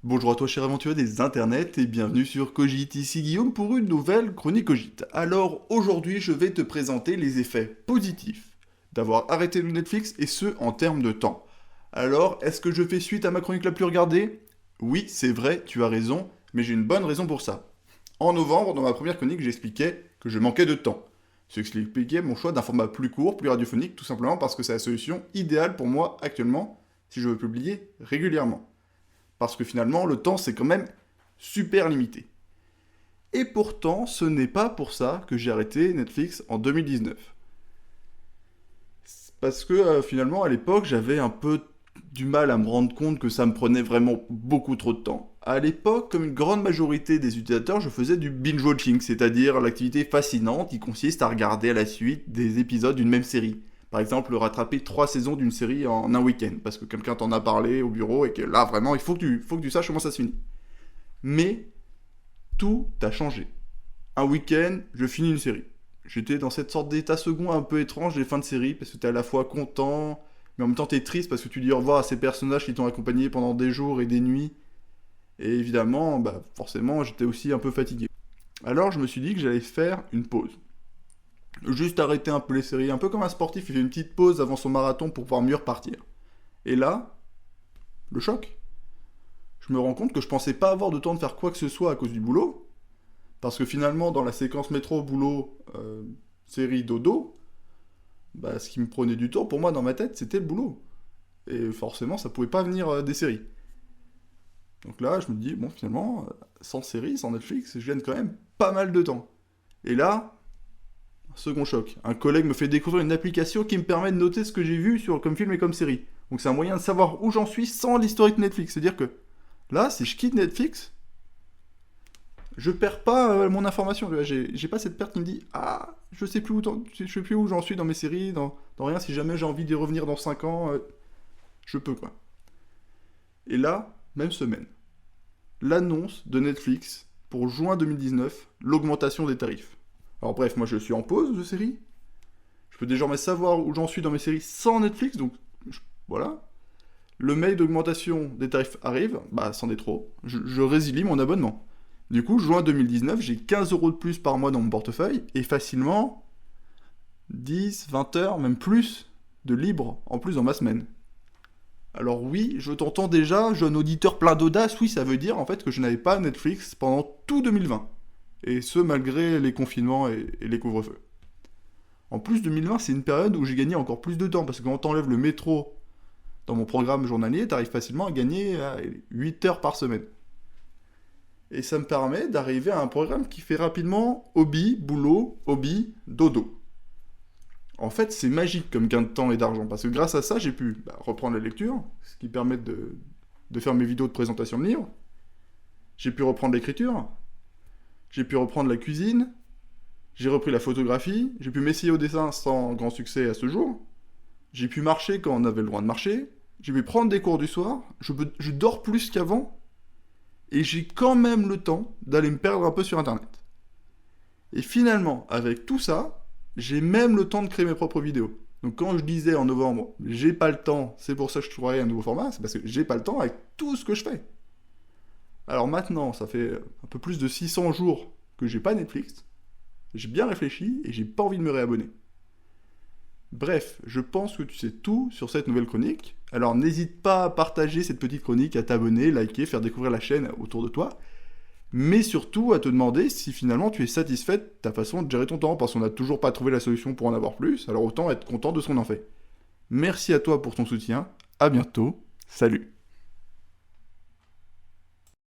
Bonjour à toi cher aventurier des internets et bienvenue sur Cogite, ici Guillaume pour une nouvelle chronique Cogite. Alors aujourd'hui je vais te présenter les effets positifs d'avoir arrêté le Netflix et ce en termes de temps. Alors est-ce que je fais suite à ma chronique la plus regardée? Oui c'est vrai, tu as raison, mais j'ai une bonne raison pour ça. En novembre, dans ma première chronique, j'expliquais que je manquais de temps. Ce qui expliquait mon choix d'un format plus court, plus radiophonique, tout simplement parce que c'est la solution idéale pour moi actuellement si je veux publier régulièrement. Parce que finalement, le temps, c'est quand même super limité. Et pourtant, ce n'est pas pour ça que j'ai arrêté Netflix en 2019. Parce que finalement, à l'époque, j'avais un peu du mal à me rendre compte que ça me prenait vraiment beaucoup trop de temps. À l'époque, comme une grande majorité des utilisateurs, je faisais du binge-watching, c'est-à-dire l'activité fascinante qui consiste à regarder à la suite des épisodes d'une même série. Par exemple, rattraper 3 saisons d'une série en un week-end, parce que quelqu'un t'en a parlé au bureau et que là, vraiment, il faut que tu saches comment ça se finit. Mais tout a changé. Un week-end, je finis une série. J'étais dans cette sorte d'état second un peu étrange des fins de série, parce que t'es à la fois content, mais en même temps t'es triste parce que tu dis au revoir à ces personnages qui t'ont accompagné pendant des jours et des nuits. Et évidemment, forcément, j'étais aussi un peu fatigué. Alors je me suis dit que j'allais faire une pause. Juste arrêter un peu les séries, un peu comme un sportif, il fait une petite pause avant son marathon pour pouvoir mieux repartir. Et là, le choc. Je me rends compte que je pensais pas avoir de temps de faire quoi que ce soit à cause du boulot, parce que finalement, dans la séquence métro, boulot, série, dodo, ce qui me prenait du temps, pour moi, dans ma tête, c'était le boulot. Et forcément, ça pouvait pas venir des séries. Donc là, je me dis, bon, finalement, sans série, sans Netflix, je gagne quand même pas mal de temps. Et là, second choc. Un collègue me fait découvrir une application qui me permet de noter ce que j'ai vu comme film et comme série. Donc c'est un moyen de savoir où j'en suis sans l'historique Netflix. C'est-à-dire que là, si je quitte Netflix, je perds pas mon information. J'ai pas cette perte qui me dit ah, je sais plus où j'en suis dans mes séries, dans rien. Si jamais j'ai envie d'y revenir dans 5 ans, je peux quoi. Et là, même semaine, l'annonce de Netflix pour juin 2019, l'augmentation des tarifs. Alors bref, moi je suis en pause de série. Je peux désormais savoir où j'en suis dans mes séries sans Netflix, donc voilà. Le mail d'augmentation des tarifs arrive, c'en est trop. Je résilie mon abonnement. Du coup, juin 2019, j'ai 15 € de plus par mois dans mon portefeuille et facilement 10, 20 heures, même plus de libre en plus dans ma semaine. Alors oui, je t'entends déjà, jeune auditeur plein d'audace, oui, ça veut dire en fait que je n'avais pas Netflix pendant tout 2020. Et ce, malgré les confinements et les couvre-feux. En plus, 2020, c'est une période où j'ai gagné encore plus de temps, parce que quand t'enlèves le métro dans mon programme journalier, t'arrives facilement à gagner 8 heures par semaine. Et ça me permet d'arriver à un programme qui fait rapidement hobby, boulot, hobby, dodo. En fait, c'est magique comme gain de temps et d'argent, parce que grâce à ça, j'ai pu reprendre la lecture, ce qui permet de faire mes vidéos de présentation de livres. J'ai pu reprendre l'écriture. J'ai pu reprendre la cuisine, j'ai repris la photographie, j'ai pu m'essayer au dessin sans grand succès à ce jour, j'ai pu marcher quand on avait le droit de marcher, j'ai pu prendre des cours du soir, je dors plus qu'avant, et j'ai quand même le temps d'aller me perdre un peu sur internet. Et finalement, avec tout ça, j'ai même le temps de créer mes propres vidéos. Donc quand je disais en novembre, j'ai pas le temps, c'est pour ça que je trouverai un nouveau format, c'est parce que j'ai pas le temps avec tout ce que je fais. Alors maintenant, ça fait un peu plus de 600 jours que j'ai pas Netflix. J'ai bien réfléchi et j'ai pas envie de me réabonner. Bref, je pense que tu sais tout sur cette nouvelle chronique. Alors n'hésite pas à partager cette petite chronique, à t'abonner, liker, faire découvrir la chaîne autour de toi. Mais surtout à te demander si finalement tu es satisfait de ta façon de gérer ton temps, parce qu'on n'a toujours pas trouvé la solution pour en avoir plus, alors autant être content de ce qu'on en fait. Merci à toi pour ton soutien, à bientôt, salut.